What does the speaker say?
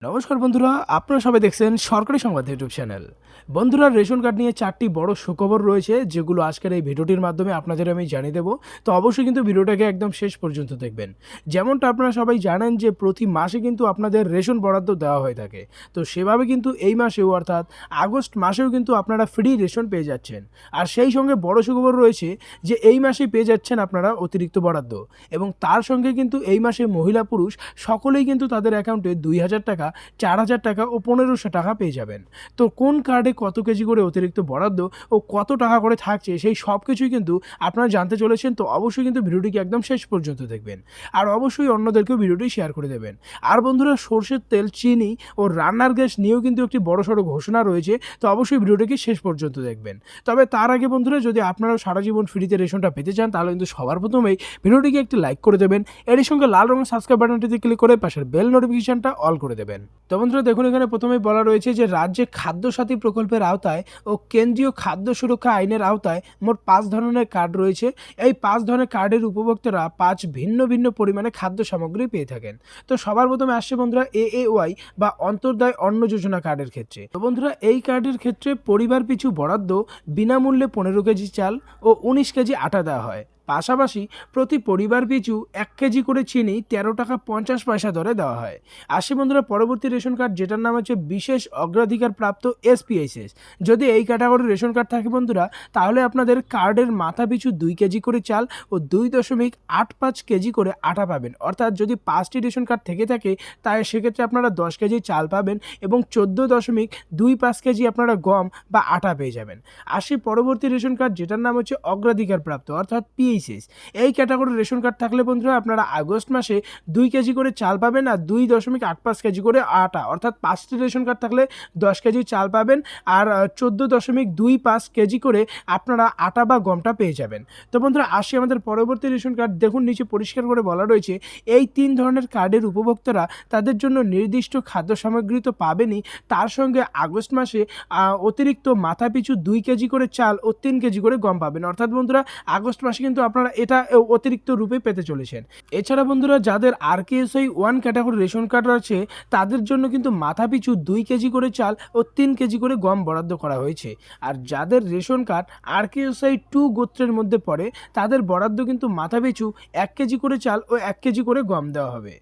নমস্কার বন্ধুরা, আপনারা সবাই দেখছেন সরকারি সংবাদ ইউটিউব চ্যানেল। বন্ধুরা, রেশন কার্ড নিয়ে 4টি বড় সুখবর রয়েছে, যেগুলো আজকের এই ভিডিওটির মাধ্যমে আপনাদের আমি জানিয়ে দেবো। তো অবশ্যই কিন্তু ভিডিওটাকে একদম শেষ পর্যন্ত দেখবেন। যেমনটা আপনারা সবাই জানেন যে প্রতি মাসে কিন্তু আপনাদের রেশন বরাদ্দ দেওয়া হয়ে থাকে। তো সেভাবে কিন্তু এই মাসেও অর্থাৎ আগস্ট মাসেও কিন্তু আপনারা ফ্রি রেশন পেয়ে যাচ্ছেন। আর সেই সঙ্গে বড় সুখবর রয়েছে যে এই মাসেই পেয়ে যাচ্ছেন আপনারা অতিরিক্ত বরাদ্দ, এবং তার সঙ্গে কিন্তু এই মাসে মহিলা পুরুষ সকলেই কিন্তু তাদের অ্যাকাউন্টে 2000 টাকা, 4000 টাকা ও 1500 টাকা পেয়ে যাবেন। তো কোন কার্ডে কত কেজি করে অতিরিক্ত বরাদ্দ ও কত টাকা করে থাকছে, সেই সব কিছুই কিন্তু আপনারা জানতে চলেছেন। তো অবশ্যই কিন্তু ভিডিওটিকে একদম শেষ পর্যন্ত দেখবেন, আর অবশ্যই অন্যদেরকেও ভিডিওটি শেয়ার করে দেবেন। আর বন্ধুরা, সরষের তেল, চিনি ও রান্নার গ্যাস নিয়েও কিন্তু একটি বড়সড় ঘোষণা রয়েছে। তো অবশ্যই ভিডিওটিকে শেষ পর্যন্ত দেখবেন। তবে তার আগে বন্ধুরা, যদি আপনারাও সারা জীবন ফ্রিতে রেশনটা পেতে চান, তাহলে কিন্তু সবার প্রথমেই ভিডিওটিকে একটি লাইক করে দেবেন। এর সঙ্গে লাল রঙের সাবস্ক্রাইব বাটনটিতে ক্লিক করে পাশের বেল নোটিফিকেশনটা অল করে দেবেন। তো বন্ধুরা দেখুন, এখানে প্রথমেই বলা রয়েছে যে রাজ্যে খাদ্য সাথী প্রকল্পের আওতায় ও কেন্দ্রীয় খাদ্য সুরক্ষা আইনের আওতায় মোট 5 ধরনের কার্ড রয়েছে। এই 5 ধরনের কার্ডের উপভোক্তারা 5 ভিন্ন ভিন্ন পরিমাণে খাদ্য সামগ্রী পেয়ে থাকেন। তো সবার প্রথমে আসছে বন্ধুরা AAY বা অন্তর্দায় অন্ন যোজনা কার্ডের ক্ষেত্রে। তো বন্ধুরা, এই কার্ডের ক্ষেত্রে পরিবার পিছু বরাদ্দ বিনামূল্যে 15 কেজি চাল ও 19 কেজি আটা দেওয়া হয়। পাশাপাশি প্রতি পরিবার পিছু 1 কেজি করে চিনি 13 টাকা 50 পয়সা দরে দেওয়া হয়। আসি বন্ধুরা পরবর্তী রেশন কার্ড, যেটার নাম হচ্ছে বিশেষ অগ্রাধিকার প্রাপ্ত SPSS। যদি এই ক্যাটাগরির রেশন কার্ড থাকে বন্ধুরা, তাহলে আপনাদের কার্ডের মাথা পিছু 2 কেজি করে চাল ও 2.85 কেজি করে আটা পাবেন। অর্থাৎ যদি 5টি রেশন কার্ড থেকে থাকে, তাই সেক্ষেত্রে আপনারা 10 কেজি চাল পাবেন এবং 14.25 কেজি আপনারা গম বা আটা পেয়ে যাবেন। আসি পরবর্তী রেশন কার্ড, যেটার নাম হচ্ছে অগ্রাধিকার প্রাপ্ত অর্থাৎ PHS। এই ক্যাটাগরির রেশন কার্ড থাকলে বন্ধুরা, আপনারা আগস্ট মাসে 2 কেজি করে চাল পাবেন আর 2.85 কেজি করে আটা, অর্থাৎ 5টি রেশন কার্ড থাকলে 10 কেজি চাল পাবেন আর 14.25 কেজি করে আপনারা আটা বা গমটা পেয়ে যাবেন। তো বন্ধুরা, আসি আমাদের পরবর্তী রেশন কার্ড। দেখুন, নিচে পরিষ্কার করে বলা রয়েছে এই 3 ধরনের কার্ডের উপভোক্তারা তাদের জন্য নির্দিষ্ট খাদ্য সামগ্রী তো পাবেনই, তার সঙ্গে আগস্ট মাসে অতিরিক্ত মাথাপিছু 2 কেজি করে চাল ও 3 কেজি করে গম পাবেন। অর্থাৎ বন্ধুরা, আগস্ট মাসে কিন্তু আপনারা এটা অতিরিক্ত রূপে পেতে চলেছেন। এছাড়া বন্ধুরা, যাদের RKSI 1 ক্যাটাগরি রেশন কার্ড আছে, তাদের জন্য কিন্তু মাথাপিছু 2 কেজি করে চাল ও 3 কেজি করে গম বরাদ্দ করা হয়েছে। আর যাদের রেশন কার্ড RKSI 2 গোত্রের মধ্যে পড়ে, তাদের বরাদ্দ কিন্তু মাথাপিছু 1 কেজি করে চাল ও 1 কেজি করে গম দেওয়া হবে।